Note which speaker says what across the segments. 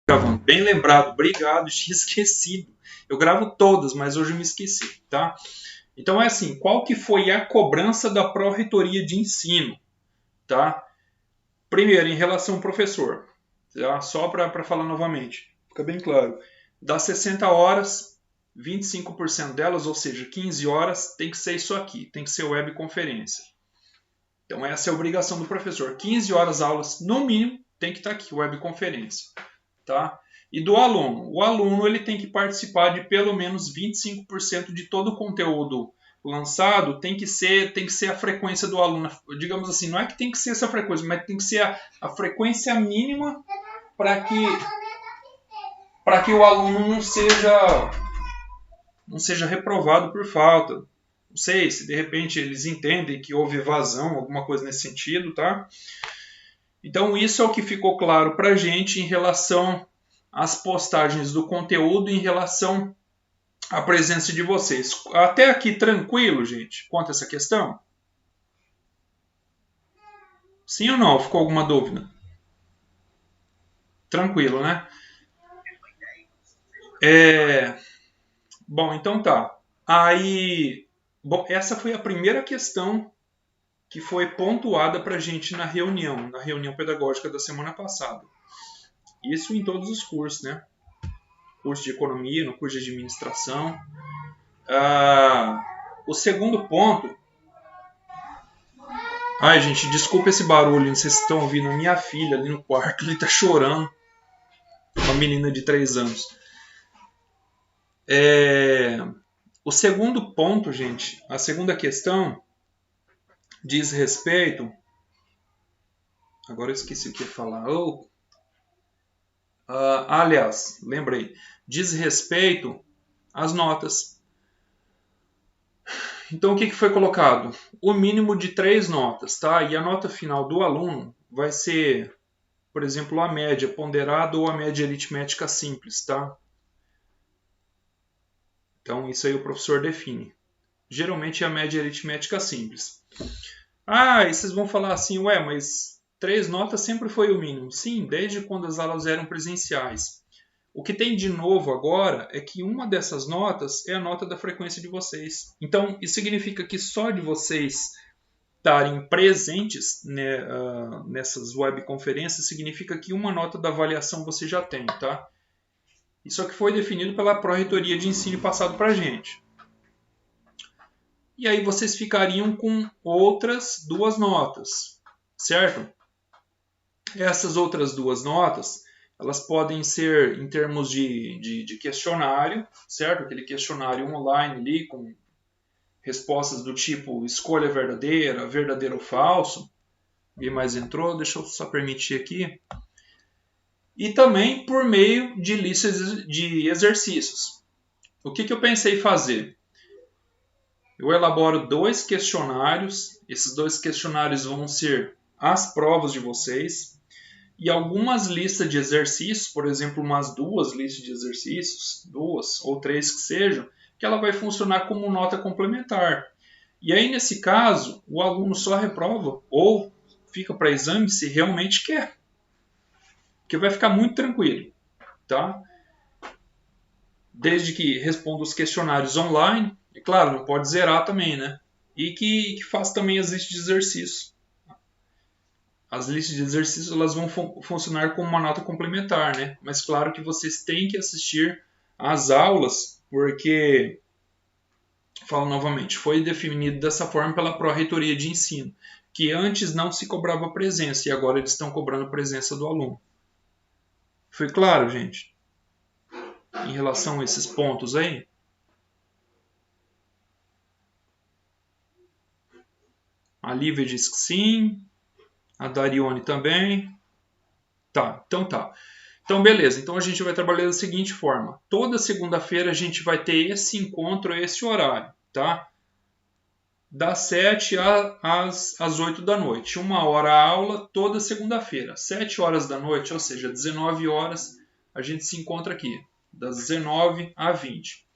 Speaker 1: Gravando. Bem lembrado, obrigado, tinha esquecido. Eu gravo todas, mas hoje eu me esqueci, tá? Então é assim, qual que foi a cobrança da Pró-Reitoria de Ensino, tá? Primeiro, em relação ao professor, tá? Só para falar novamente, fica bem claro. Das 60 horas, 25% delas, ou seja, 15 horas, tem que ser isso aqui, tem que ser webconferência. Então essa é a obrigação do professor. 15 horas aulas, no mínimo, tem que estar aqui, webconferência. Tá? E do aluno. O aluno ele tem que participar de pelo menos 25% de todo o conteúdo lançado, tem que ser a frequência do aluno. Digamos assim, não é que tem que ser essa frequência, mas tem que ser a frequência mínima para que o aluno não seja reprovado por falta. Não sei se de repente eles entendem que houve evasão, alguma coisa nesse sentido, tá? Então isso é o que ficou claro para a gente em relação às postagens do conteúdo, em relação à presença de vocês. Até aqui tranquilo, gente, quanto a essa questão? Sim ou não? Ficou alguma dúvida? Tranquilo, né? Bom, então tá. Aí, bom, essa foi a primeira questão que foi pontuada para a gente na reunião pedagógica da semana passada. Isso em todos os cursos, né? Curso de economia, no curso de administração. O segundo ponto... Ai, gente, desculpa esse barulho, não sei se estão ouvindo a minha filha ali no quarto, ele está chorando. Uma menina de 3 anos. O segundo ponto, gente, a segunda questão diz respeito... Agora eu esqueci o que ia falar. Aliás, lembrei. Diz respeito às notas. Então, o que foi colocado? O mínimo de 3 notas, tá? E a nota final do aluno vai ser, por exemplo, a média ponderada ou a média aritmética simples, tá? Então, isso aí o professor define. Geralmente é a média aritmética simples. E vocês vão falar assim, ué, mas 3 notas sempre foi o mínimo. Sim, desde quando as aulas eram presenciais. O que tem de novo agora é que uma dessas notas é a nota da frequência de vocês. Então, isso significa que só de vocês estarem presentes, né, nessas webconferências, significa que uma nota da avaliação você já tem, tá? Isso é o que foi definido pela Pró-Reitoria de Ensino passado para a gente. E aí vocês ficariam com outras 2 notas, certo? Essas outras 2 notas, elas podem ser em termos de questionário, certo? Aquele questionário online ali com respostas do tipo escolha verdadeira, verdadeiro ou falso. Ninguém mais entrou, deixa eu só permitir aqui. E também por meio de listas de exercícios. O que eu pensei fazer? Eu elaboro 2 questionários. Esses 2 questionários vão ser as provas de vocês. E algumas listas de exercícios, por exemplo, umas 2 listas de exercícios, 2 ou 3 que sejam, que ela vai funcionar como nota complementar. E aí, nesse caso, o aluno só reprova ou fica para exame se realmente quer. Porque vai ficar muito tranquilo, tá? Desde que responda os questionários online, e claro, não pode zerar também, né? E que faça também as listas de exercícios. As listas de exercícios elas vão funcionar como uma nota complementar, né? Mas claro que vocês têm que assistir às aulas, porque, falo novamente, foi definido dessa forma pela Pró-Reitoria de Ensino, que antes não se cobrava presença e agora eles estão cobrando a presença do aluno. Foi claro, gente? Em relação a esses pontos aí? A Lívia diz que sim. A Darione também. Tá, então tá. Então, beleza. Então, a gente vai trabalhar da seguinte forma. Toda segunda-feira a gente vai ter esse encontro, esse horário, tá? Das 7 às 8 da noite. 1 hora a aula toda segunda-feira. 7 horas da noite, ou seja, 19 horas, a gente se encontra aqui. Das 19 a 20.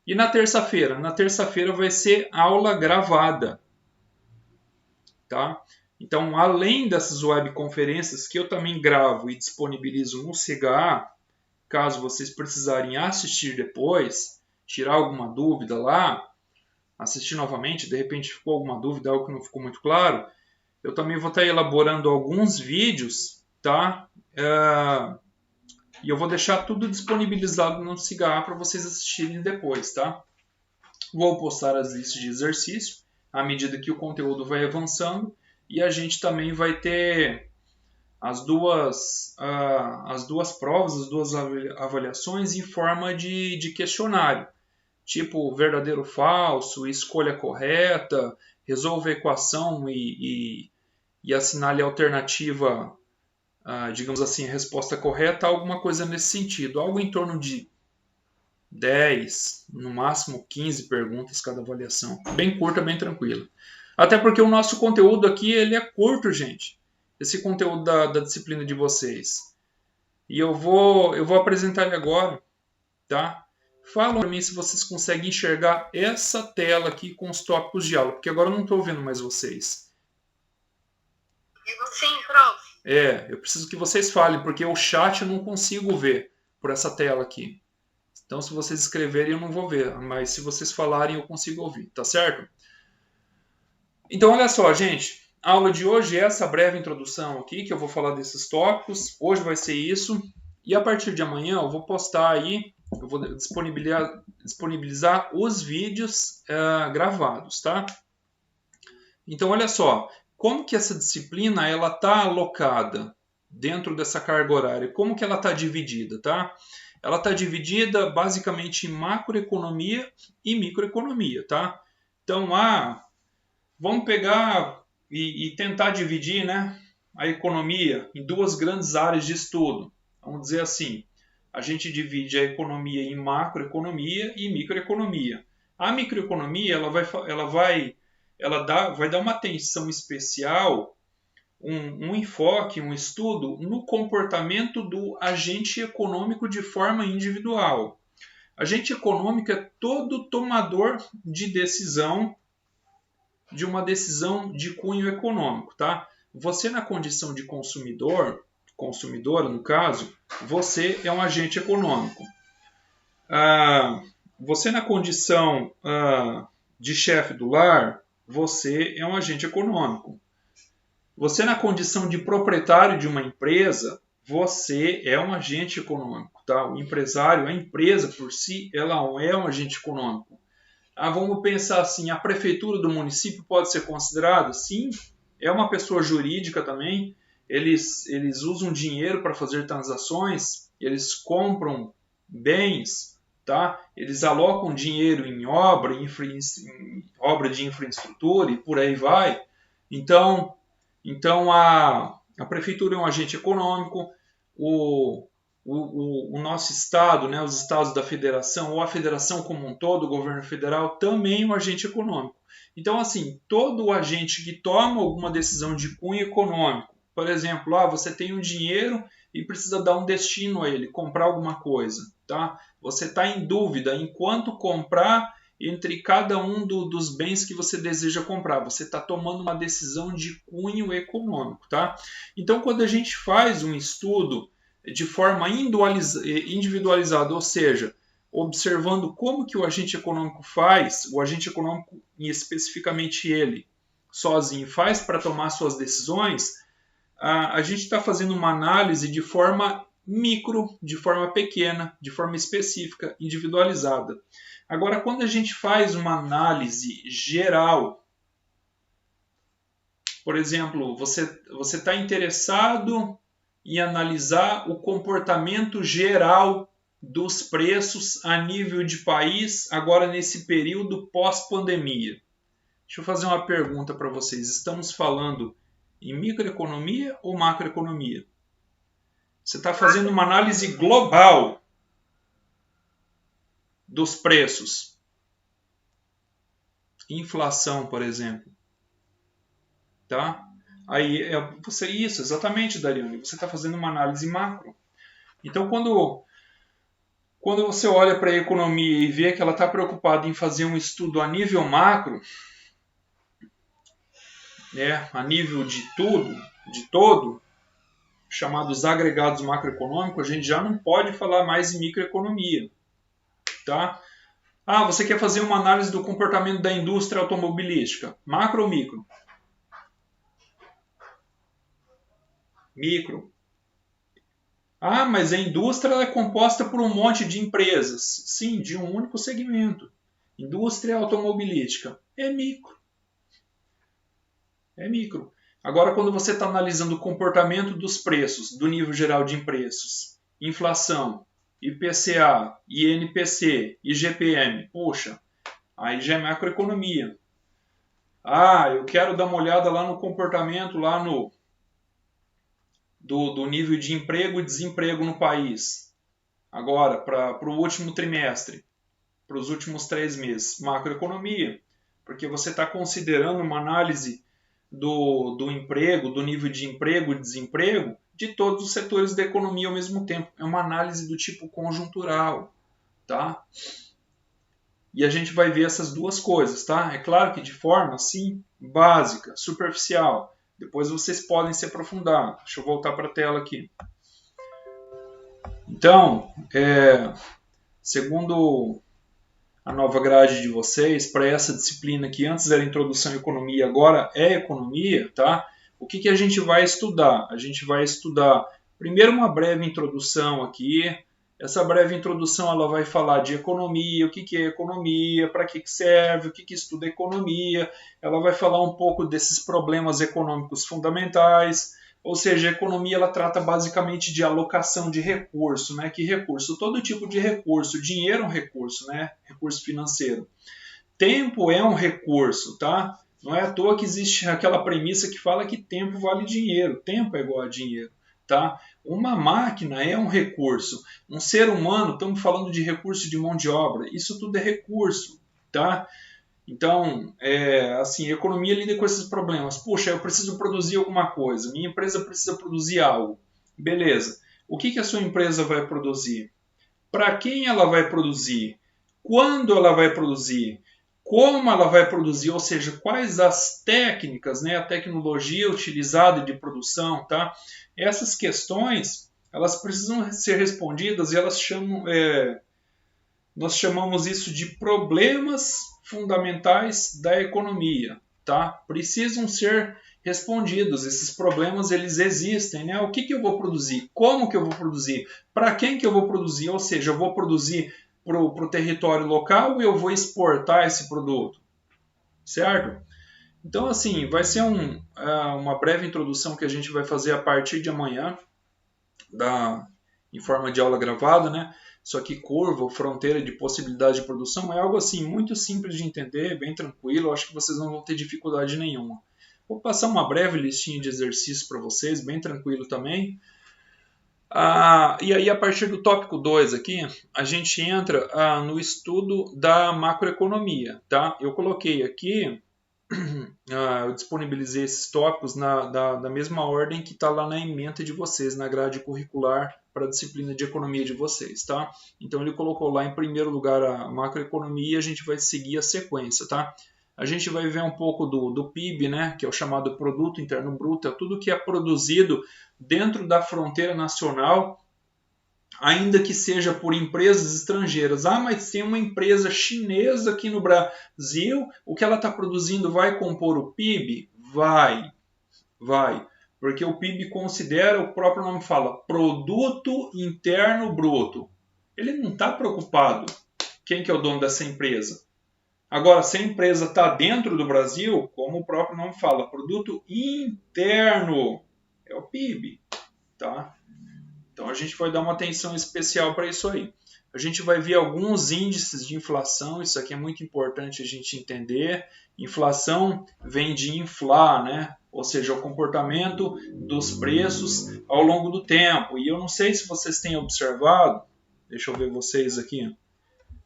Speaker 1: E na terça-feira? Na terça-feira vai ser aula gravada, tá? Então, além dessas webconferências que eu também gravo e disponibilizo no CGA, caso vocês precisarem assistir depois, tirar alguma dúvida lá, assistir novamente, de repente ficou alguma dúvida, algo que não ficou muito claro, eu também vou estar elaborando alguns vídeos, tá? E eu vou deixar tudo disponibilizado no CGA para vocês assistirem depois, tá? Vou postar as listas de exercício à medida que o conteúdo vai avançando e a gente também vai ter as duas provas, as duas avaliações em forma de questionário, tipo verdadeiro ou falso, escolha correta, resolva a equação e assinale a alternativa, digamos assim, a resposta correta, alguma coisa nesse sentido, algo em torno de 10, no máximo 15 perguntas cada avaliação. Bem curta, bem tranquila. Até porque o nosso conteúdo aqui ele é curto, gente. Esse conteúdo da disciplina de vocês. E eu vou apresentar ele agora, tá? Falam para mim se vocês conseguem enxergar essa tela aqui com os tópicos de aula, porque agora eu não estou vendo mais vocês.
Speaker 2: Sim, prof.
Speaker 1: Eu preciso que vocês falem, porque o chat eu não consigo ver por essa tela aqui. Então, se vocês escreverem, eu não vou ver, mas se vocês falarem, eu consigo ouvir, tá certo? Então, olha só, gente. A aula de hoje é essa breve introdução aqui, que eu vou falar desses tópicos. Hoje vai ser isso. E a partir de amanhã eu vou postar aí, eu vou disponibilizar os vídeos gravados, tá? Então, olha só. Como que essa disciplina ela está alocada dentro dessa carga horária? Como que ela está dividida, tá? Ela está dividida basicamente em macroeconomia e microeconomia, tá? Então, vamos pegar e tentar dividir, né, a economia em duas grandes áreas de estudo. Vamos dizer assim, a gente divide a economia em macroeconomia e microeconomia. A microeconomia vai dar uma atenção especial, um enfoque, um estudo no comportamento do agente econômico de forma individual. Agente econômico é todo tomador de decisão, de uma decisão de cunho econômico, tá? Você na condição de consumidora no caso, você é um agente econômico. Você na condição de chefe do lar, você é um agente econômico. Você na condição de proprietário de uma empresa, você é um agente econômico, tá? O empresário, a empresa por si, ela é um agente econômico. Vamos pensar assim, a prefeitura do município pode ser considerada? Sim, é uma pessoa jurídica também. Eles usam dinheiro para fazer transações, eles compram bens, tá? Eles alocam dinheiro em obra de infraestrutura e por aí vai. Então a prefeitura é um agente econômico, o nosso estado, né, os estados da federação, ou a federação como um todo, o governo federal, também é um agente econômico. Então, assim, todo agente que toma alguma decisão de cunho econômico, por exemplo, você tem um dinheiro e precisa dar um destino a ele, comprar alguma coisa, tá? Você está em dúvida em quanto comprar entre cada um dos bens que você deseja comprar. Você está tomando uma decisão de cunho econômico, tá? Então, quando a gente faz um estudo de forma individualizada, ou seja, observando como que o agente econômico faz, o agente econômico, e especificamente ele, sozinho, faz para tomar suas decisões, a gente está fazendo uma análise de forma micro, de forma pequena, de forma específica, individualizada. Agora, quando a gente faz uma análise geral, por exemplo, você está interessado em analisar o comportamento geral dos preços a nível de país, agora nesse período pós-pandemia. Deixa eu fazer uma pergunta para vocês. Estamos falando em microeconomia ou macroeconomia? Você está fazendo uma análise global dos preços. Inflação, por exemplo. Tá? Aí isso, exatamente, Dariane. Você está fazendo uma análise macro. Então, quando você olha para a economia e vê que ela está preocupada em fazer um estudo a nível macro, a nível de tudo, de todo, chamados agregados macroeconômicos, a gente já não pode falar mais em microeconomia. Tá? Ah, você quer fazer uma análise do comportamento da indústria automobilística? Macro ou micro? Micro. Ah, mas a indústria é composta por um monte de empresas. Sim, de um único segmento. Indústria automobilística. É micro. É micro. Agora, quando você está analisando o comportamento dos preços, do nível geral de preços, inflação, IPCA, INPC, IGPM, poxa, aí já é macroeconomia. Ah, eu quero dar uma olhada lá no comportamento, lá no do nível de emprego e desemprego no país. Agora, para o último trimestre, para os últimos 3 meses. Macroeconomia, porque você está considerando uma análise do emprego, do nível de emprego e desemprego de todos os setores da economia ao mesmo tempo. É uma análise do tipo conjuntural, tá? E a gente vai ver essas duas coisas, tá? É claro que de forma, assim, básica, superficial. Depois vocês podem se aprofundar. Deixa eu voltar para a tela aqui. Então, segundo a nova grade de vocês, para essa disciplina que antes era Introdução à Economia, agora é Economia, tá? O que a gente vai estudar? A gente vai estudar primeiro uma breve introdução aqui. Essa breve introdução ela vai falar de economia, o que é economia, para que serve, o que estuda economia. Ela vai falar um pouco desses problemas econômicos fundamentais. Ou seja, a economia ela trata basicamente de alocação de recurso, né? Que recurso? Todo tipo de recurso. Dinheiro é um recurso, né? Recurso financeiro. Tempo é um recurso, tá? Não é à toa que existe aquela premissa que fala que tempo vale dinheiro. Tempo é igual a dinheiro, tá? Uma máquina é um recurso. Um ser humano, estamos falando de recurso de mão de obra. Isso tudo é recurso, tá? Então, assim, a economia lida com esses problemas. Puxa, eu preciso produzir alguma coisa. Minha empresa precisa produzir algo. Beleza. O que a sua empresa vai produzir? Para quem ela vai produzir? Quando ela vai produzir? Como ela vai produzir? Ou seja, quais as técnicas, né, a tecnologia utilizada de produção, tá? Essas questões, elas precisam ser respondidas e elas nós chamamos isso de problemas fundamentais da economia, tá? Precisam ser respondidos. Esses problemas eles existem, né? O que eu vou produzir? Como que eu vou produzir? Para quem que eu vou produzir? Ou seja, eu vou produzir para o território local ou eu vou exportar esse produto, certo? Então, assim, vai ser uma breve introdução que a gente vai fazer a partir de amanhã, em forma de aula gravada, né? Só que curva, fronteira de possibilidade de produção é algo assim muito simples de entender, bem tranquilo, eu acho que vocês não vão ter dificuldade nenhuma. Vou passar uma breve listinha de exercícios para vocês, bem tranquilo também. E aí, a partir do tópico 2 aqui, a gente entra no estudo da macroeconomia. Tá? Eu coloquei aqui, eu disponibilizei esses tópicos da mesma ordem que está lá na ementa de vocês, na grade curricular para a disciplina de economia de vocês. Tá? Então, ele colocou lá em primeiro lugar a macroeconomia e a gente vai seguir a sequência. Tá? A gente vai ver um pouco do PIB, né, que é o chamado Produto Interno Bruto, é tudo que é produzido dentro da fronteira nacional, ainda que seja por empresas estrangeiras. Ah, mas tem uma empresa chinesa aqui no Brasil, o que ela está produzindo vai compor o PIB? Vai. Porque o PIB considera, o próprio nome fala, Produto Interno Bruto. Ele não está preocupado quem que é o dono dessa empresa. Agora, se a empresa está dentro do Brasil, como o próprio nome fala, produto interno, é o PIB, tá? Então a gente vai dar uma atenção especial para isso aí. A gente vai ver alguns índices de inflação, isso aqui é muito importante a gente entender. Inflação vem de inflar, né? Ou seja, o comportamento dos preços ao longo do tempo. E eu não sei se vocês têm observado, deixa eu ver vocês aqui.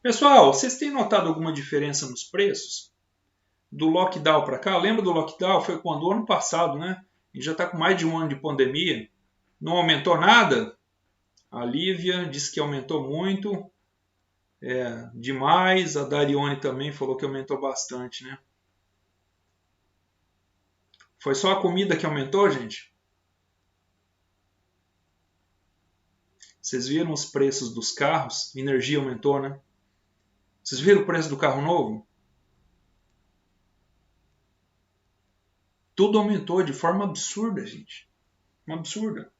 Speaker 1: Pessoal, vocês têm notado alguma diferença nos preços? Do lockdown para cá? Lembra do lockdown? Foi quando? O ano passado, né? A gente já está com mais de um ano de pandemia. Não aumentou nada? A Lívia disse que aumentou muito. Demais. A Darione também falou que aumentou bastante, né? Foi só a comida que aumentou, gente? Vocês viram os preços dos carros? Energia aumentou, né? Vocês viram o preço do carro novo? Tudo aumentou de forma absurda, gente. Uma absurda.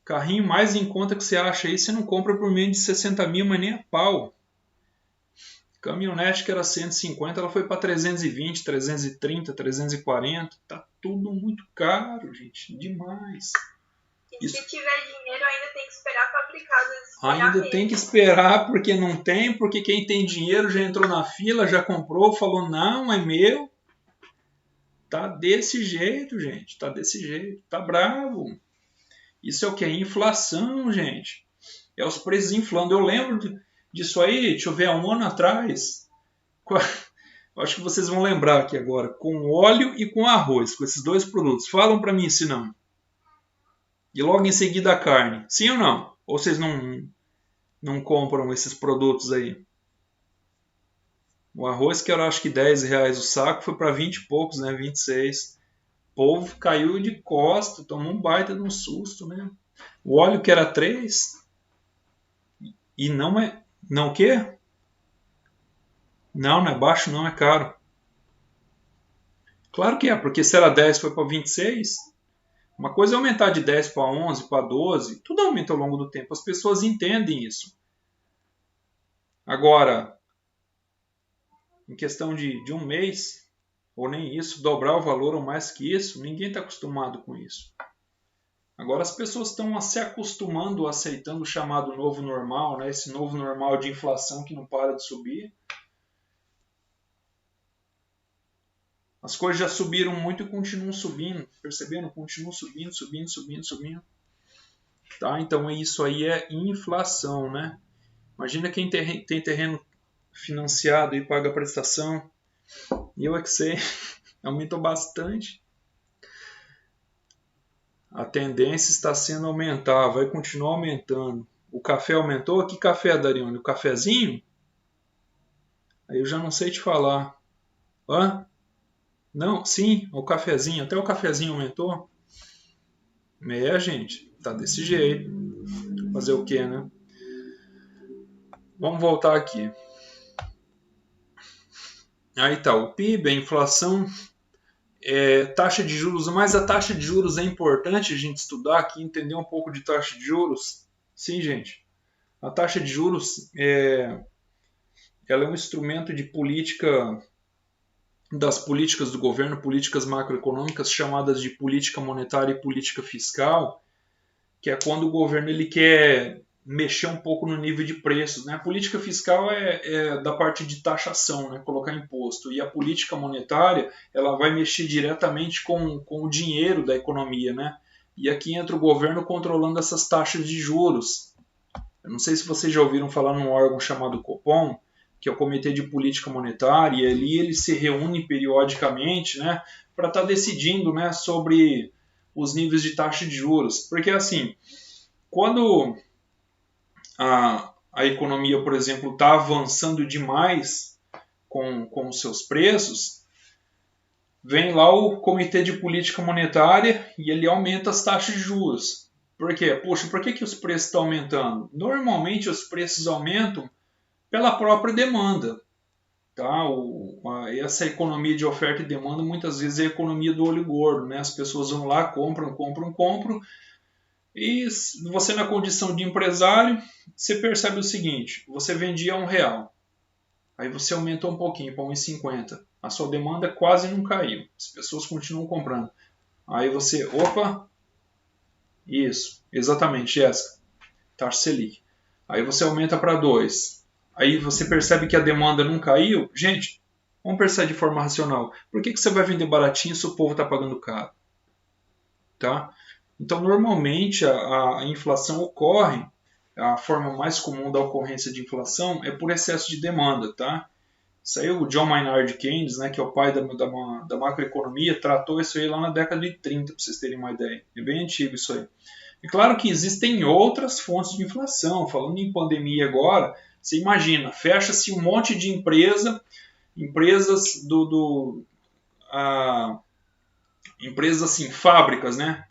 Speaker 1: Carrinho mais em conta que você acha aí, você não compra por menos de 60 mil, mas nem a pau. Caminhonete que era 150, ela foi para 320, 330, 340. Tá tudo muito caro, gente. Demais.
Speaker 2: E se tiver dinheiro, ainda tem que esperar fabricar.
Speaker 1: Ainda tem que esperar porque não tem, porque quem tem dinheiro já entrou na fila, já comprou, falou, não, é meu. Tá desse jeito, gente. Tá desse jeito. Tá bravo. Isso é o que? É inflação, gente. É os preços inflando. Eu lembro disso aí, deixa eu ver, há um ano atrás. Acho que vocês vão lembrar aqui agora. Com óleo e com arroz, com esses dois produtos. Falam para mim se não. E logo em seguida a carne. Sim ou não? Ou vocês não compram esses produtos aí? O arroz, que era acho que R$10 o saco, foi para 20 e poucos, né? 26. O povo caiu de costa, tomou um baita de um susto, né? O óleo que era 3 e não é... Não o quê? Não é baixo, não, é caro. Claro que é, porque se era 10 foi para 26. Uma coisa é aumentar de 10 para 11, para 12. Tudo aumenta ao longo do tempo. As pessoas entendem isso. Agora, em questão de um mês, ou nem isso, dobrar o valor ou mais que isso, ninguém está acostumado com isso. Agora as pessoas estão se acostumando, aceitando o chamado novo normal, né? Esse novo normal de inflação que não para de subir. As coisas já subiram muito e continuam subindo, percebendo? Continuam subindo, subindo, subindo, subindo. Tá? Então isso aí é inflação, né? Imagina quem tem terreno financiado e paga prestação. Eu é que sei, aumentou bastante. A tendência está sendo aumentar, vai continuar aumentando. O café aumentou? Que café, Darione? O cafezinho? Aí eu já não sei te falar. Hã? Não, sim, o cafezinho. Até o cafezinho aumentou. Gente, tá desse jeito. Fazer o quê, né? Vamos voltar aqui. Aí tá, o PIB, a inflação, taxa de juros, mas a taxa de juros é importante a gente estudar aqui, entender um pouco de taxa de juros. Sim, gente. A taxa de juros ela é um instrumento de política, das políticas do governo, políticas macroeconômicas chamadas de política monetária e política fiscal, que é quando o governo ele quer mexer um pouco no nível de preços, né? A política fiscal é da parte de taxação, né? Colocar imposto. E a política monetária ela vai mexer diretamente com o dinheiro da economia, né? E aqui entra o governo controlando essas taxas de juros. Eu não sei se vocês já ouviram falar num órgão chamado Copom, que é o Comitê de Política Monetária, e ali ele se reúne periodicamente, né? Para estar decidindo, né? Sobre os níveis de taxa de juros. Porque assim, quando a economia, por exemplo, está avançando demais com os seus preços, vem lá o Comitê de Política Monetária e ele aumenta as taxas de juros. Por quê? Poxa, por que os preços estão aumentando? Normalmente os preços aumentam pela própria demanda. Tá? Essa economia de oferta e demanda muitas vezes é a economia do olho gordo. Né? As pessoas vão lá, compram, e você na condição de empresário, você percebe o seguinte, você vendia R$1, aí você aumentou um pouquinho para R$1,50, a sua demanda quase não caiu, as pessoas continuam comprando. Aí você, isso, exatamente, Jéssica, taxa Selic. Aí você aumenta para 2, aí você percebe que a demanda não caiu. Gente, vamos pensar de forma racional, por que você vai vender baratinho se o povo está pagando caro? Tá? Então, normalmente, a inflação ocorre, a forma mais comum da ocorrência de inflação é por excesso de demanda. Tá? Isso aí o John Maynard Keynes, né, que é o pai da macroeconomia, tratou isso aí lá na década de 30, para vocês terem uma ideia. É bem antigo isso aí. É claro que existem outras fontes de inflação. Falando em pandemia agora, você imagina, fecha-se um monte de empresas Empresas assim, fábricas, né?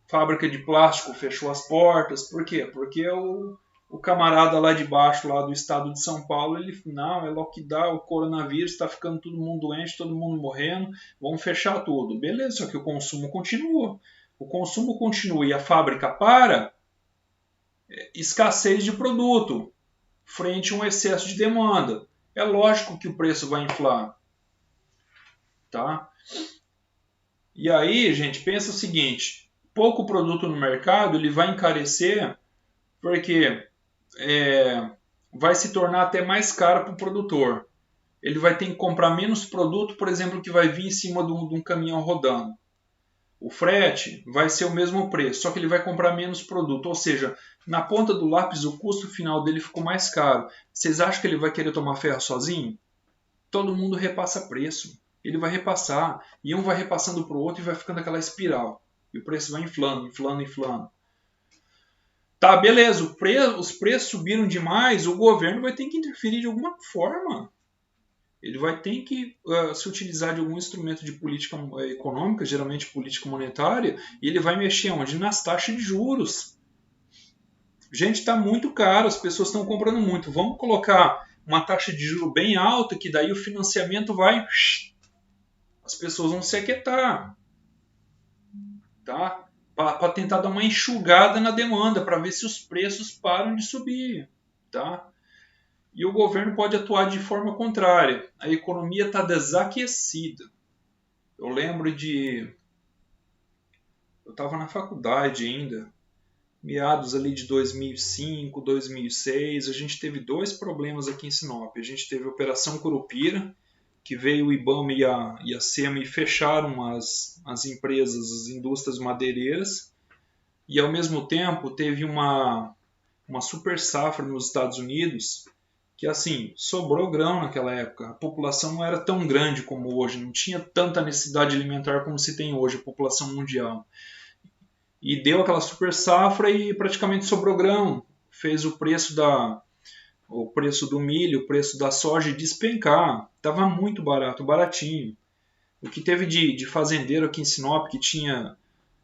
Speaker 1: Fábrica de plástico fechou as portas. Por quê? Porque o camarada lá de baixo, lá do estado de São Paulo, ele, não, é lockdown, o coronavírus, está ficando todo mundo doente, todo mundo morrendo, vamos fechar tudo. Beleza, só que o consumo continua. O consumo continua e a fábrica para, escassez de produto, frente a um excesso de demanda. É lógico que o preço vai inflar. Tá? E aí, gente, pensa o seguinte, pouco produto no mercado, ele vai encarecer porque vai se tornar até mais caro para o produtor. Ele vai ter que comprar menos produto, por exemplo, que vai vir em cima de um caminhão rodando. O frete vai ser o mesmo preço, só que ele vai comprar menos produto. Ou seja, na ponta do lápis, o custo final dele ficou mais caro. Vocês acham que ele vai querer tomar ferro sozinho? Todo mundo repassa preço. Ele vai repassar. E um vai repassando para o outro e vai ficando aquela espiral. E o preço vai inflando, inflando, inflando. Tá, beleza, os preços subiram demais, o governo vai ter que interferir de alguma forma. Ele vai ter que se utilizar de algum instrumento de política econômica, geralmente política monetária, e ele vai mexer onde? Nas taxas de juros. Gente, está muito caro, as pessoas estão comprando muito. Vamos colocar uma taxa de juros bem alta, que daí o financiamento vai... As pessoas vão se aquietar. Tá? Para tentar dar uma enxugada na demanda, para ver se os preços param de subir. Tá? E o governo pode atuar de forma contrária. A economia está desaquecida. Eu lembro eu estava na faculdade ainda, meados ali de 2005, 2006, a gente teve dois problemas aqui em Sinop. A gente teve a Operação Curupira, que veio o IBAMA e a SEMA e fecharam as empresas, as indústrias madeireiras, e ao mesmo tempo teve uma super safra nos Estados Unidos, que assim, sobrou grão naquela época, a população não era tão grande como hoje, não tinha tanta necessidade alimentar como se tem hoje, a população mundial. E deu aquela super safra e praticamente sobrou grão, fez o preço do milho, o preço da soja despencar. Estava muito barato, baratinho. O que teve de fazendeiro aqui em Sinop, que tinha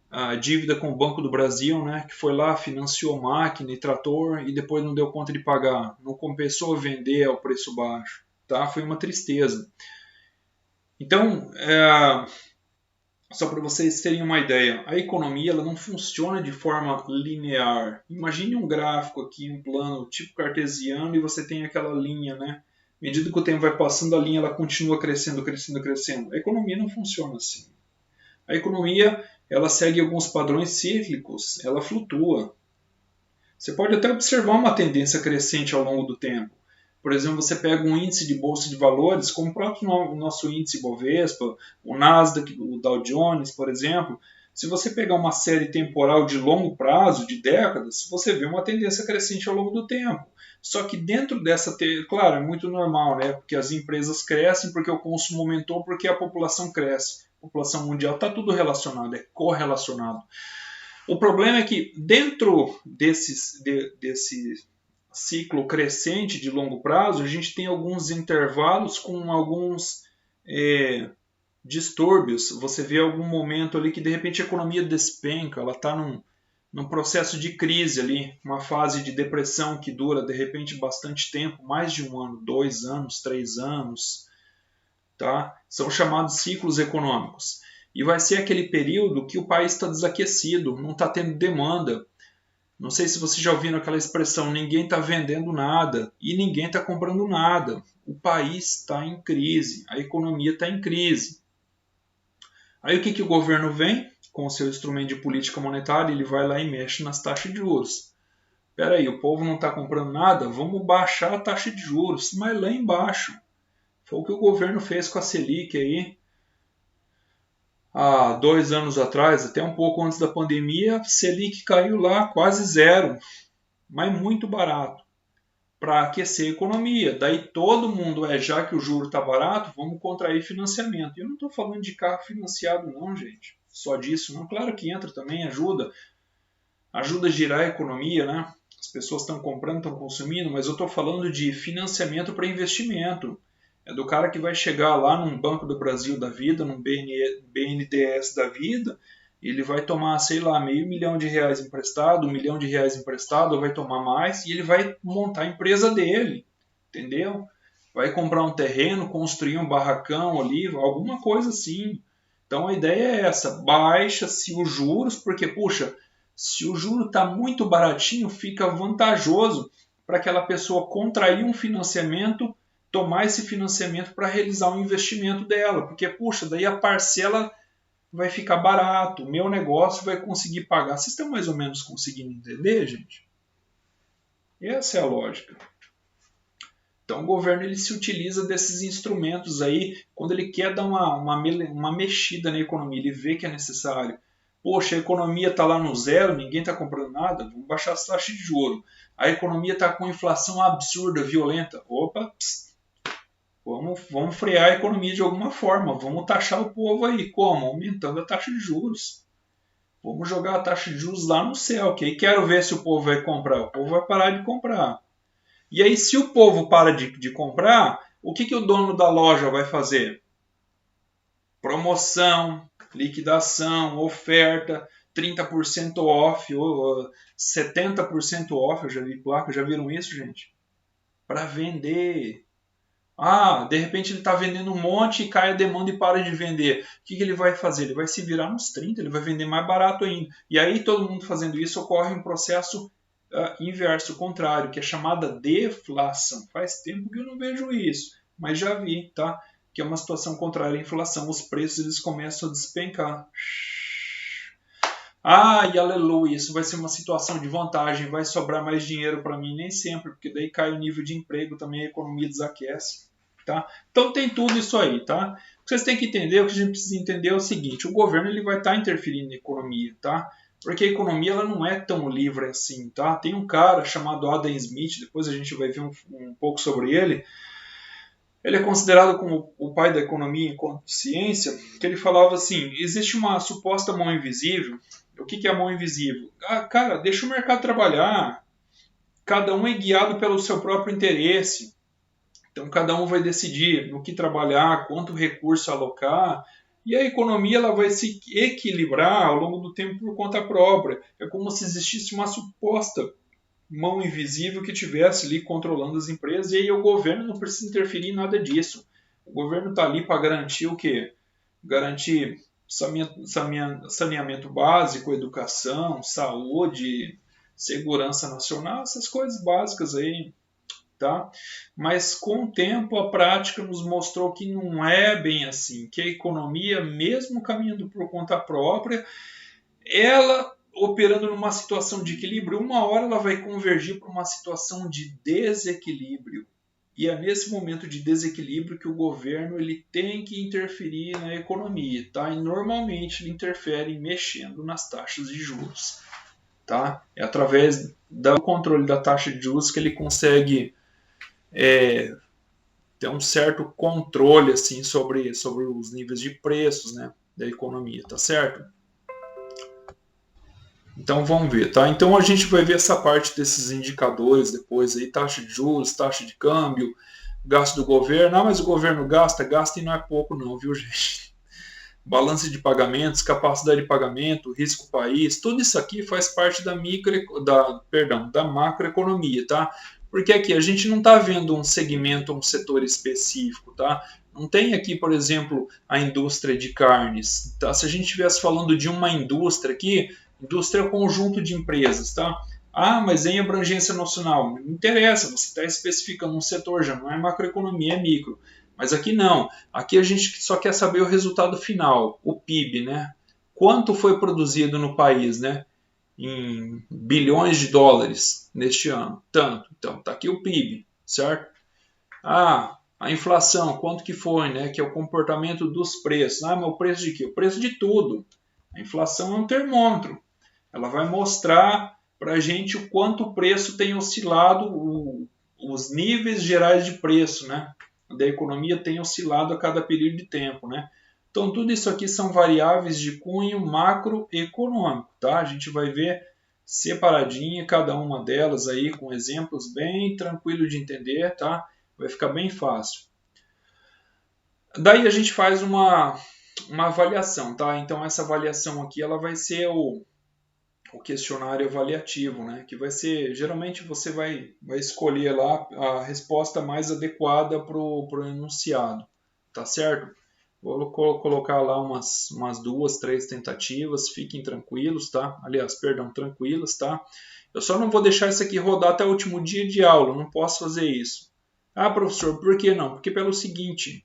Speaker 1: a dívida com o Banco do Brasil, né, que foi lá, financiou máquina e trator e depois não deu conta de pagar. Não compensou vender ao preço baixo. Tá? Foi uma tristeza. Então, só para vocês terem uma ideia, a economia ela não funciona de forma linear. Imagine um gráfico aqui, um plano tipo cartesiano e você tem aquela linha, né? À medida que o tempo vai passando, a linha ela continua crescendo, crescendo, crescendo. A economia não funciona assim. A economia ela segue alguns padrões cíclicos, ela flutua. Você pode até observar uma tendência crescente ao longo do tempo. Por exemplo, você pega um índice de bolsa de valores, como o próprio nosso índice Bovespa, o Nasdaq, o Dow Jones, por exemplo. Se você pegar uma série temporal de longo prazo, de décadas, você vê uma tendência crescente ao longo do tempo. Só que dentro dessa, claro, é muito normal, né? Porque as empresas crescem, porque o consumo aumentou, porque a população cresce. A população mundial está tudo relacionado, é correlacionado. O problema é que dentro desse ciclo crescente de longo prazo, a gente tem alguns intervalos com alguns distúrbios. Você vê algum momento ali que de repente a economia despenca, ela está num processo de crise ali, uma fase de depressão que dura de repente bastante tempo, mais de um ano, 2 anos, 3 anos. Tá? São chamados ciclos econômicos. E vai ser aquele período que o país está desaquecido, não está tendo demanda. Não sei se vocês já ouviram aquela expressão, ninguém está vendendo nada e ninguém está comprando nada. O país está em crise, a economia está em crise. Aí o que o governo vem? Com o seu instrumento de política monetária, ele vai lá e mexe nas taxas de juros. Espera aí, o povo não está comprando nada? Vamos baixar a taxa de juros, mas lá embaixo. Foi o que o governo fez com a Selic aí. Há 2 anos atrás, até um pouco antes da pandemia, Selic caiu lá quase zero, mas muito barato, para aquecer a economia. Daí todo mundo, já que o juro está barato, vamos contrair financiamento. E eu não estou falando de carro financiado não, gente, só disso não. Claro que entra também, ajuda a girar a economia, né? As pessoas estão comprando, estão consumindo, mas eu estou falando de financiamento para investimento. É do cara que vai chegar lá num Banco do Brasil da vida, num BNDES da vida, ele vai tomar, sei lá, R$500.000 emprestado, R$1.000.000 emprestado, ou vai tomar mais, e ele vai montar a empresa dele, entendeu? Vai comprar um terreno, construir um barracão ali, alguma coisa assim. Então a ideia é essa, baixa-se os juros, porque, puxa, se o juro está muito baratinho, fica vantajoso para aquela pessoa contrair um financiamento, tomar esse financiamento para realizar um investimento dela, porque, puxa, daí a parcela vai ficar barato, o meu negócio vai conseguir pagar. Vocês estão mais ou menos conseguindo entender, gente? Essa é a lógica. Então o governo ele se utiliza desses instrumentos aí quando ele quer dar uma mexida na economia, ele vê que é necessário. Poxa, a economia está lá no zero, ninguém está comprando nada, vamos baixar as taxas de juros. A economia está com inflação absurda, violenta. Opa, vamos frear a economia de alguma forma, vamos taxar o povo aí. Como? Aumentando a taxa de juros. Vamos jogar a taxa de juros lá no céu, que aí quero ver se o povo vai comprar. O povo vai parar de comprar. E aí, se o povo para de comprar, o que o dono da loja vai fazer? Promoção, liquidação, oferta, 30% off, ou 70% off, eu já vi placa, já viram isso, gente? Para vender. Ah, de repente ele está vendendo um monte e cai a demanda e para de vender. O que ele vai fazer? Ele vai se virar nos 30, ele vai vender mais barato ainda. E aí, todo mundo fazendo isso, ocorre um processo inverso, contrário, que é chamada deflação. Faz tempo que eu não vejo isso, mas já vi, tá? Que é uma situação contrária à inflação. Os preços eles começam a despencar. Ah, e aleluia, isso vai ser uma situação de vantagem, vai sobrar mais dinheiro para mim, nem sempre, porque daí cai o nível de emprego, também a economia desaquece. Tá? Então tem tudo isso aí, tá? O que vocês têm que entender, o que a gente precisa entender é o seguinte, o governo ele vai estar interferindo na economia, tá? Porque a economia ela não é tão livre assim, tá? Tem um cara chamado Adam Smith, depois a gente vai ver um pouco sobre ele. Ele é considerado como o pai da economia enquanto ciência, que ele falava assim, existe uma suposta mão invisível. O que é a mão invisível? Ah, cara, deixa o mercado trabalhar. Cada um é guiado pelo seu próprio interesse. Então cada um vai decidir no que trabalhar, quanto recurso alocar, e a economia ela vai se equilibrar ao longo do tempo por conta própria. É como se existisse uma suposta mão invisível que estivesse ali controlando as empresas, e aí o governo não precisa interferir em nada disso. O governo está ali para garantir o quê? Garantir saneamento básico, educação, saúde, segurança nacional, essas coisas básicas aí. Tá? Mas com o tempo a prática nos mostrou que não é bem assim, que a economia, mesmo caminhando por conta própria, ela operando numa situação de equilíbrio, uma hora ela vai convergir para uma situação de desequilíbrio. E é nesse momento de desequilíbrio que o governo ele tem que interferir na economia, tá? E normalmente ele interfere mexendo nas taxas de juros, tá? É através do controle da taxa de juros que ele consegue ter um certo controle assim sobre os níveis de preços, né, da economia, tá certo? Então vamos ver, tá? Então a gente vai ver essa parte desses indicadores depois aí, taxa de juros, taxa de câmbio, gasto do governo. Ah, mas o governo gasta e não é pouco não, viu, gente? Balança de pagamentos, capacidade de pagamento, risco país, tudo isso aqui faz parte da macroeconomia, tá? Porque aqui a gente não está vendo um segmento, um setor específico, tá? Não tem aqui, por exemplo, a indústria de carnes, tá? Se a gente estivesse falando de uma indústria aqui, indústria é um conjunto de empresas, tá? Ah, mas em abrangência nacional, não interessa, você está especificando um setor, já não é macroeconomia, é micro. Mas aqui não, aqui a gente só quer saber o resultado final, o PIB, né? Quanto foi produzido no país, né? Em bilhões de dólares neste ano, tanto. Então, tá aqui o PIB, certo? Ah, a inflação, quanto que foi, né? Que é o comportamento dos preços. Ah, mas o preço de quê? O preço de tudo. A inflação é um termômetro. Ela vai mostrar para a gente o quanto o preço tem oscilado, os níveis gerais de preço, né? Da economia tem oscilado a cada período de tempo, né? Então, tudo isso aqui são variáveis de cunho macroeconômico, tá? A gente vai ver separadinha cada uma delas aí com exemplos bem tranquilo de entender, tá? Vai ficar bem fácil. Daí a gente faz uma avaliação, tá? Então essa avaliação aqui ela vai ser o questionário avaliativo, né? Que vai ser, geralmente você vai escolher lá a resposta mais adequada para o enunciado, tá certo? Vou colocar lá umas 2, 3 tentativas, fiquem tranquilos, tá? Aliás, perdão, tranquilos, tá? Eu só não vou deixar isso aqui rodar até o último dia de aula, não posso fazer isso. Ah, professor, por que não? Porque pelo seguinte,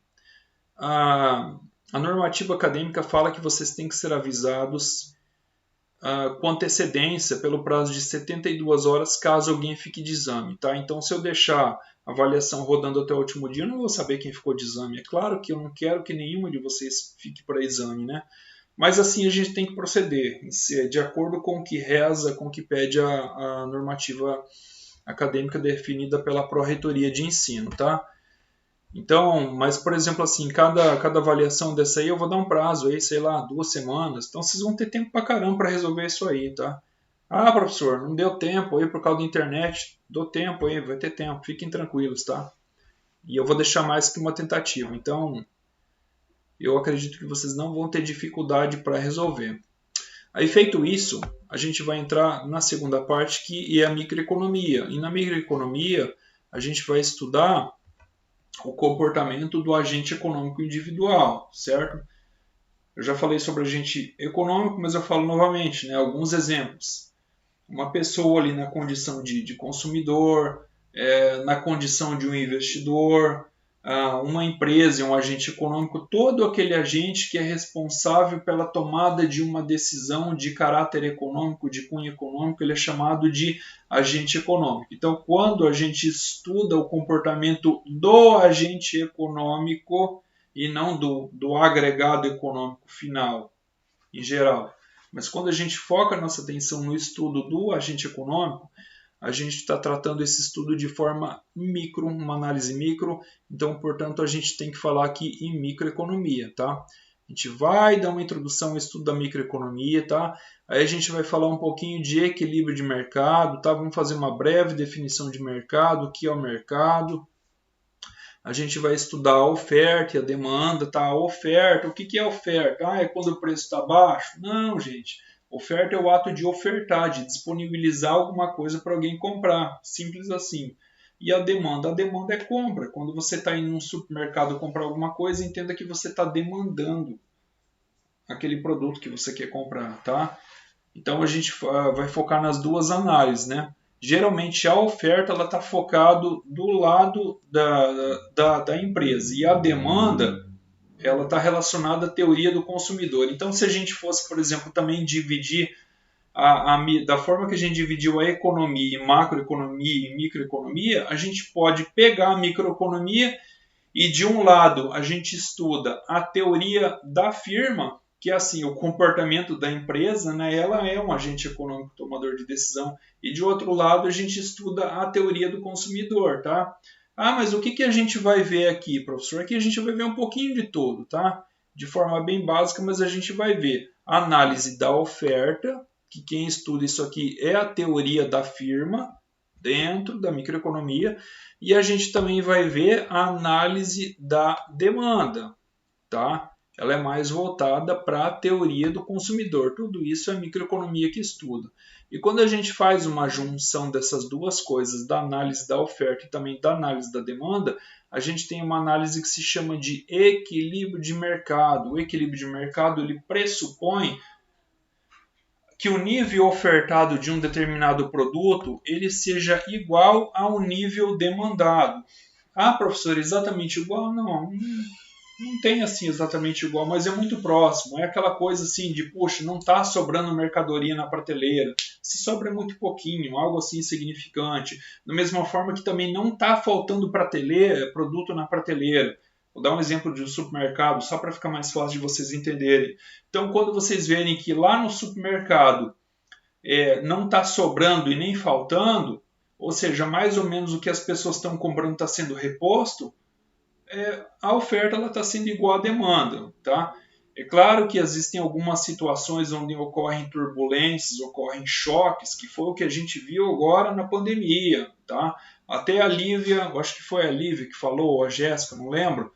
Speaker 1: a normativa acadêmica fala que vocês têm que ser avisados com antecedência pelo prazo de 72 horas caso alguém fique de exame, tá? Então, se eu deixar a avaliação rodando até o último dia, eu não vou saber quem ficou de exame. É claro que eu não quero que nenhuma de vocês fique para exame, né? Mas assim a gente tem que proceder, de acordo com o que reza, com o que pede a normativa acadêmica definida pela Pró-Reitoria de Ensino, tá? Então, mas por exemplo assim, cada avaliação dessa aí eu vou dar um prazo aí, sei lá, 2 semanas. Então vocês vão ter tempo pra caramba para resolver isso aí, tá? Ah, professor, não deu tempo aí por causa da internet. Dou tempo aí, vai ter tempo. Fiquem tranquilos, tá? E eu vou deixar mais que uma tentativa. Então, eu acredito que vocês não vão ter dificuldade para resolver. Aí feito isso, a gente vai entrar na segunda parte que é a microeconomia. E na microeconomia, a gente vai estudar o comportamento do agente econômico individual, certo? Eu já falei sobre agente econômico, mas eu falo novamente, né? Alguns exemplos. Uma pessoa ali na condição de consumidor, na condição de um investidor, uma empresa, um agente econômico, todo aquele agente que é responsável pela tomada de uma decisão de caráter econômico, de cunho econômico, ele é chamado de agente econômico. Então, quando a gente estuda o comportamento do agente econômico e não do agregado econômico final, em geral, mas quando a gente foca a nossa atenção no estudo do agente econômico, a gente está tratando esse estudo de forma micro, uma análise micro, então, portanto, a gente tem que falar aqui em microeconomia, tá? A gente vai dar uma introdução ao estudo da microeconomia, tá? Aí a gente vai falar um pouquinho de equilíbrio de mercado, tá? Vamos fazer uma breve definição de mercado, o que é o mercado. A gente vai estudar a oferta e a demanda, tá? A oferta, o que é oferta? Ah, é quando o preço está baixo? Não, gente. Oferta é o ato de ofertar, de disponibilizar alguma coisa para alguém comprar. Simples assim. E a demanda é compra. Quando você está indo num supermercado comprar alguma coisa, entenda que você está demandando aquele produto que você quer comprar, tá? Então a gente vai focar nas duas análises, né? Geralmente a oferta está focada do lado da empresa e a demanda ela está relacionada à teoria do consumidor. Então, se a gente fosse, por exemplo, também dividir da forma que a gente dividiu a economia em macroeconomia e microeconomia, a gente pode pegar a microeconomia e, de um lado, a gente estuda a teoria da firma, que é assim, o comportamento da empresa, né? Ela é um agente econômico tomador de decisão, e de outro lado a gente estuda a teoria do consumidor, tá? Ah, mas o que a gente vai ver aqui, professor? Aqui a gente vai ver um pouquinho de tudo, tá? De forma bem básica, mas a gente vai ver a análise da oferta, que quem estuda isso aqui é a teoria da firma, dentro da microeconomia, e a gente também vai ver a análise da demanda, tá? Ela é mais voltada para a teoria do consumidor. Tudo isso é a microeconomia que estuda. E quando a gente faz uma junção dessas duas coisas, da análise da oferta e também da análise da demanda, a gente tem uma análise que se chama de equilíbrio de mercado. O equilíbrio de mercado ele pressupõe que o nível ofertado de um determinado produto ele seja igual ao nível demandado. Ah, professor, exatamente igual? Não tem assim exatamente igual, mas é muito próximo. É aquela coisa assim de, poxa, não está sobrando mercadoria na prateleira. Se sobra é muito pouquinho, algo assim insignificante. Da mesma forma que também não está faltando produto na prateleira. Vou dar um exemplo de um supermercado, só para ficar mais fácil de vocês entenderem. Então, quando vocês verem que lá no supermercado não está sobrando e nem faltando, ou seja, mais ou menos o que as pessoas estão comprando está sendo reposto, a oferta está sendo igual à demanda, tá? É claro que existem algumas situações onde ocorrem turbulências, ocorrem choques, que foi o que a gente viu agora na pandemia, tá? Até a Lívia, eu acho que foi a Lívia que falou, ou a Jéssica, não lembro,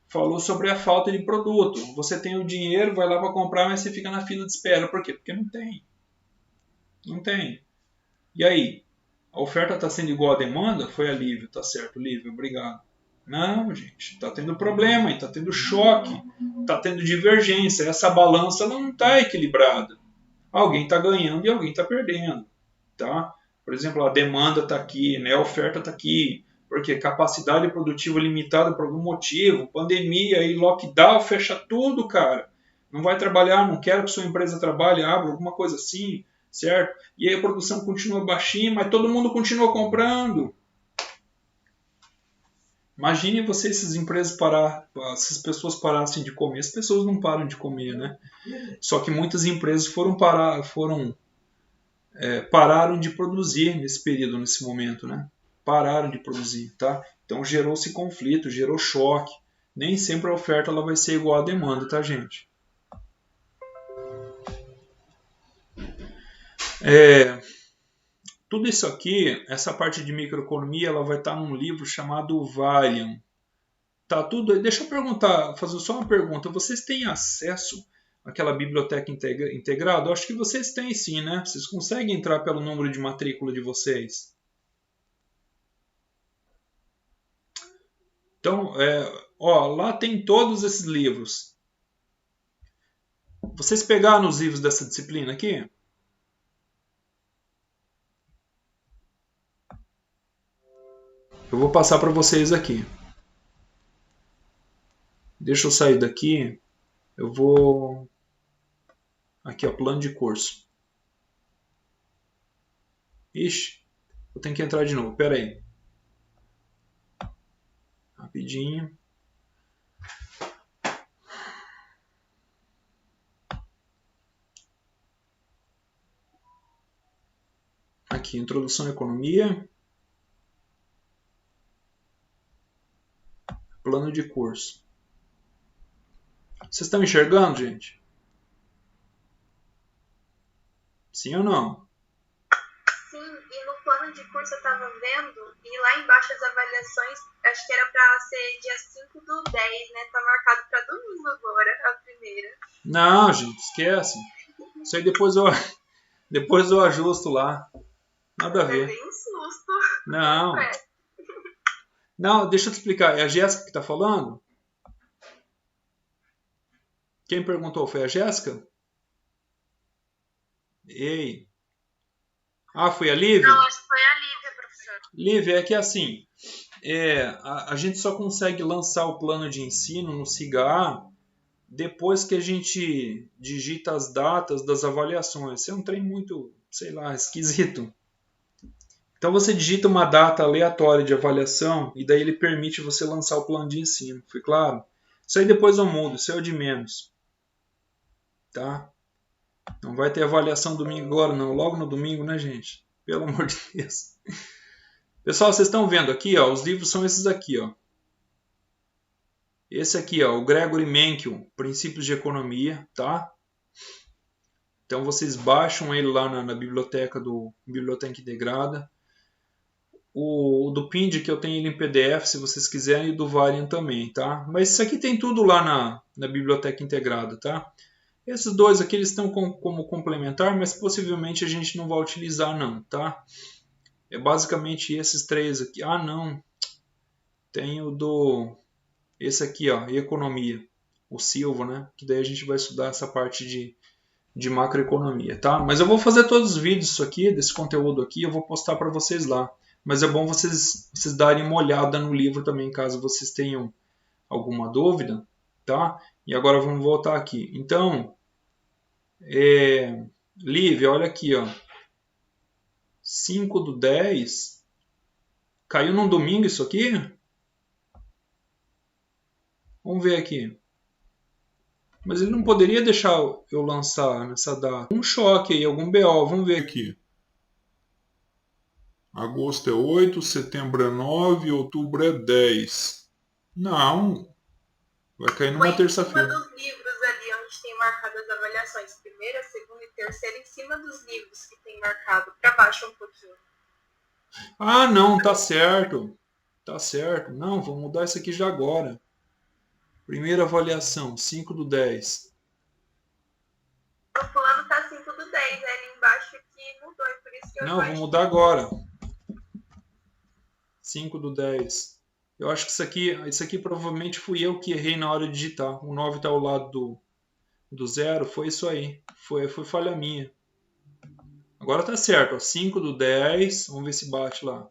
Speaker 1: falou sobre a falta de produto. Você tem o dinheiro, vai lá para comprar, mas você fica na fila de espera. Por quê? Porque não tem. Não tem. E aí? A oferta está sendo igual à demanda? Foi alívio, tá certo, Lívia, obrigado. Não, gente, está tendo problema, está tendo choque, está tendo divergência. Essa balança não está equilibrada. Alguém está ganhando e alguém está perdendo. Tá? Por exemplo, a demanda está aqui, né? A oferta está aqui, porque capacidade produtiva limitada por algum motivo, pandemia e lockdown, fecha tudo, cara. Não vai trabalhar, não quero que sua empresa trabalhe, abra alguma coisa assim, certo? E aí a produção continua baixinha, mas todo mundo continua comprando. Imagine você se as pessoas parassem de comer. As pessoas não param de comer, né? Só que muitas empresas pararam de produzir nesse período, nesse momento, né? Pararam de produzir, tá? Então gerou-se conflito, gerou choque. Nem sempre a oferta ela vai ser igual à demanda, tá, gente? Tudo isso aqui, essa parte de microeconomia, ela vai estar num livro chamado Valium. Tá tudo aí. Deixa eu fazer só uma pergunta. Vocês têm acesso àquela biblioteca integrada? Eu acho que vocês têm sim, né? Vocês conseguem entrar pelo número de matrícula de vocês. Então, lá tem todos esses livros. Vocês pegaram os livros dessa disciplina aqui? Eu vou passar para vocês aqui. Deixa eu sair daqui. Eu vou... Aqui, ó, plano de curso. Ixi, eu tenho que entrar de novo. Pera aí. Rapidinho. Aqui, introdução à economia. Plano de curso. Vocês estão enxergando, gente? Sim ou não?
Speaker 2: Sim, e no plano de curso eu tava vendo, e lá embaixo as avaliações, acho que era pra ser dia 5/10, né? Tá marcado pra domingo agora, a primeira.
Speaker 1: Não, gente, esquece. Isso aí depois eu ajusto lá. Nada a ver.
Speaker 2: Bem um susto.
Speaker 1: Não. Não, deixa eu te explicar. É a Jéssica que tá falando? Quem perguntou foi a Jéssica? Ei. Ah, foi a Lívia?
Speaker 2: Não, acho que foi a Lívia, professor.
Speaker 1: Lívia, é que assim, a gente só consegue lançar o plano de ensino no SIGA depois que a gente digita as datas das avaliações. Isso é um trem muito, sei lá, esquisito. Então você digita uma data aleatória de avaliação e daí ele permite você lançar o plano de ensino. Foi claro? Isso aí depois eu mudo, isso é o de menos. Tá? Não vai ter avaliação domingo agora não, logo no domingo, né, gente? Pelo amor de Deus. Pessoal, vocês estão vendo aqui, ó, os livros são esses aqui, ó. Esse aqui, ó, o Gregory Menkel, Princípios de Economia, tá? Então vocês baixam ele lá na biblioteca Biblioteca Integrada. O do Pind, que eu tenho ele em PDF, se vocês quiserem, e do Variant também, tá? Mas isso aqui tem tudo lá na Biblioteca Integrada, tá? Esses dois aqui eles estão como complementar, mas possivelmente a gente não vai utilizar não, tá? É basicamente esses três aqui. Ah, não. Tem esse aqui, ó, Economia. O Silva, né? Que daí a gente vai estudar essa parte de macroeconomia, tá? Mas eu vou fazer todos os vídeos disso aqui, desse conteúdo aqui, eu vou postar para vocês lá. Mas é bom vocês darem uma olhada no livro também, caso vocês tenham alguma dúvida, tá? E agora vamos voltar aqui. Então, Lívia, olha aqui, ó. 5/10. Caiu num domingo isso aqui? Vamos ver aqui. Mas ele não poderia deixar eu lançar nessa data. Um choque aí, algum BO. Vamos ver aqui. Agosto é 8, setembro é 9, outubro é 10. Não. Vai cair numa terça-feira.
Speaker 2: Em cima dos livros ali, onde tem marcado as avaliações. Primeira, segunda e terceira, em cima dos livros que tem marcado. Para baixo um pouquinho.
Speaker 1: Ah, não, tá certo. Tá certo. Não, vou mudar isso aqui já agora. Primeira avaliação, 5 do 10.
Speaker 2: O plano tá 5 do 10, ali embaixo que mudou, e por isso que eu
Speaker 1: Não, vou mudar agora. 5 do 10. Eu acho que isso aqui provavelmente fui eu que errei na hora de digitar. O 9 está ao lado do 0, foi isso aí. Foi falha minha. Agora tá certo, ó. 5 do 10, vamos ver se bate lá.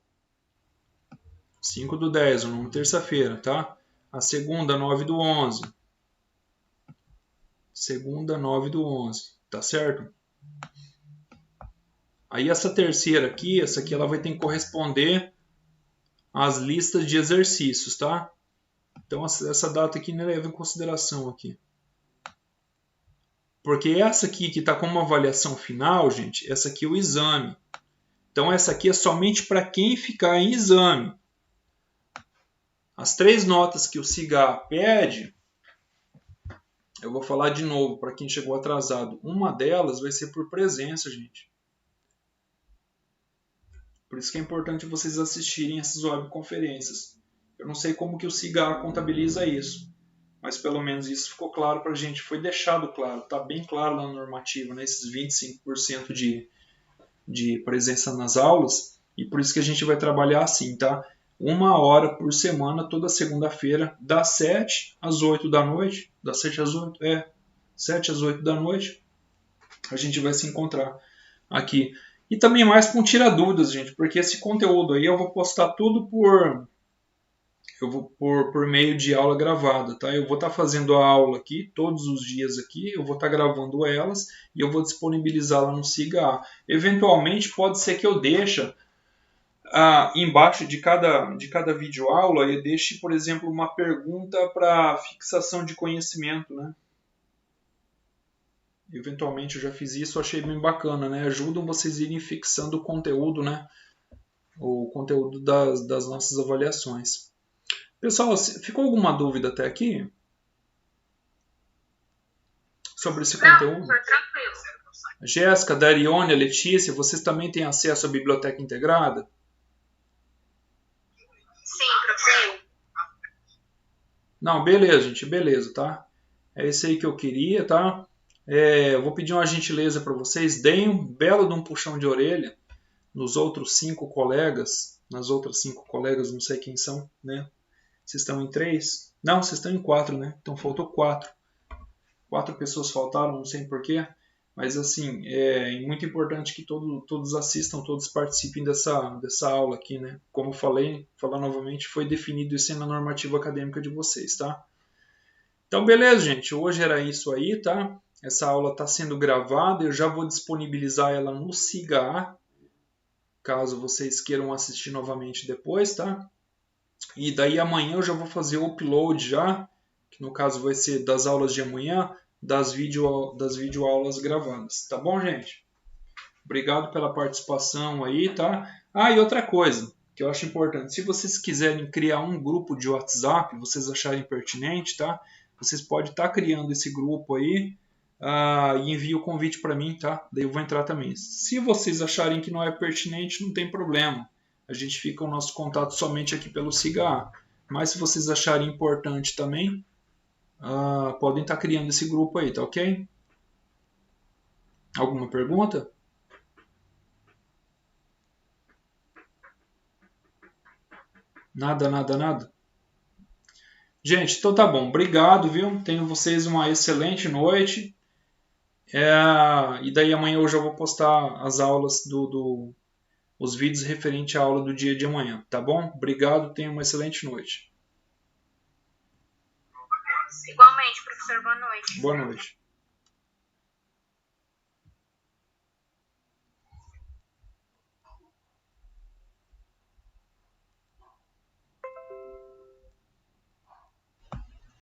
Speaker 1: 5 do 10, o número terça-feira, tá? A segunda, 9 do 11. Segunda, 9 do 11, tá certo? Aí essa terceira aqui, essa aqui ela vai ter que corresponder às listas de exercícios, tá? Então essa data aqui não leva em consideração aqui. Porque essa aqui que está como avaliação final, gente, essa aqui é o exame. Então essa aqui é somente para quem ficar em exame. As 3 notas que o SIGA pede, eu vou falar de novo para quem chegou atrasado. Uma delas vai ser por presença, gente. Por isso que é importante vocês assistirem essas webconferências. Eu não sei como que o SIGA contabiliza isso, mas pelo menos isso ficou claro para a gente. Foi deixado claro, está bem claro lá na normativa, né? Esses 25% de presença nas aulas, e por isso que a gente vai trabalhar assim, tá? 1 hora por semana, toda segunda-feira, das 7 às 8 da noite, das 7 às 8, 7 às 8 da noite, a gente vai se encontrar aqui. E também mais com tira dúvidas, gente, porque esse conteúdo aí eu vou postar tudo por meio de aula gravada, tá? Eu vou estar fazendo a aula aqui, todos os dias aqui, eu vou estar gravando elas e eu vou disponibilizá-la no SIGA. Eventualmente pode ser que eu deixe embaixo de cada videoaula, eu deixe, por exemplo, uma pergunta para fixação de conhecimento, né? Eventualmente eu já fiz isso, achei bem bacana, né? Ajudam vocês a irem fixando o conteúdo, né? O conteúdo das nossas avaliações. Pessoal, ficou alguma dúvida até aqui? Sobre esse conteúdo?
Speaker 2: Não, foi tranquilo.
Speaker 1: Jéssica, Darione, Letícia, vocês também têm acesso à biblioteca integrada?
Speaker 2: Sim, professor.
Speaker 1: Não, beleza, gente, beleza, tá? É isso aí que eu queria, tá? Eu vou pedir uma gentileza para vocês, deem um belo de um puxão de orelha nos outros 5 colegas, nas outras 5 colegas, não sei quem são, né? Vocês estão em 3? Não, vocês estão em 4, né? Então faltou 4. 4 pessoas faltaram, não sei porquê. Mas assim, é muito importante que todos assistam, todos participem dessa aula aqui, né? Como eu falei, falar novamente, foi definido isso aí na normativa acadêmica de vocês, tá? Então, beleza, gente. Hoje era isso aí, tá? Essa aula está sendo gravada, eu já vou disponibilizar ela no SIGA, caso vocês queiram assistir novamente depois, tá? E daí amanhã eu já vou fazer o upload já, que no caso vai ser das aulas de amanhã, das videoaulas gravadas. Tá bom, gente? Obrigado pela participação aí, tá? E outra coisa que eu acho importante, se vocês quiserem criar um grupo de WhatsApp, vocês acharem pertinente, tá? Vocês podem estar criando esse grupo aí e envie o convite para mim, tá? Daí eu vou entrar também. Se vocês acharem que não é pertinente, não tem problema. A gente fica o nosso contato somente aqui pelo SIGA. Mas se vocês acharem importante também, podem estar criando esse grupo aí, tá ok? Alguma pergunta? Nada, nada, nada? Gente, então tá bom. Obrigado, viu? Tenho vocês uma excelente noite. E daí amanhã eu já vou postar as aulas os vídeos referentes à aula do dia de amanhã, tá bom? Obrigado, tenha uma excelente noite.
Speaker 2: Igualmente, professor, boa noite.
Speaker 1: Boa noite.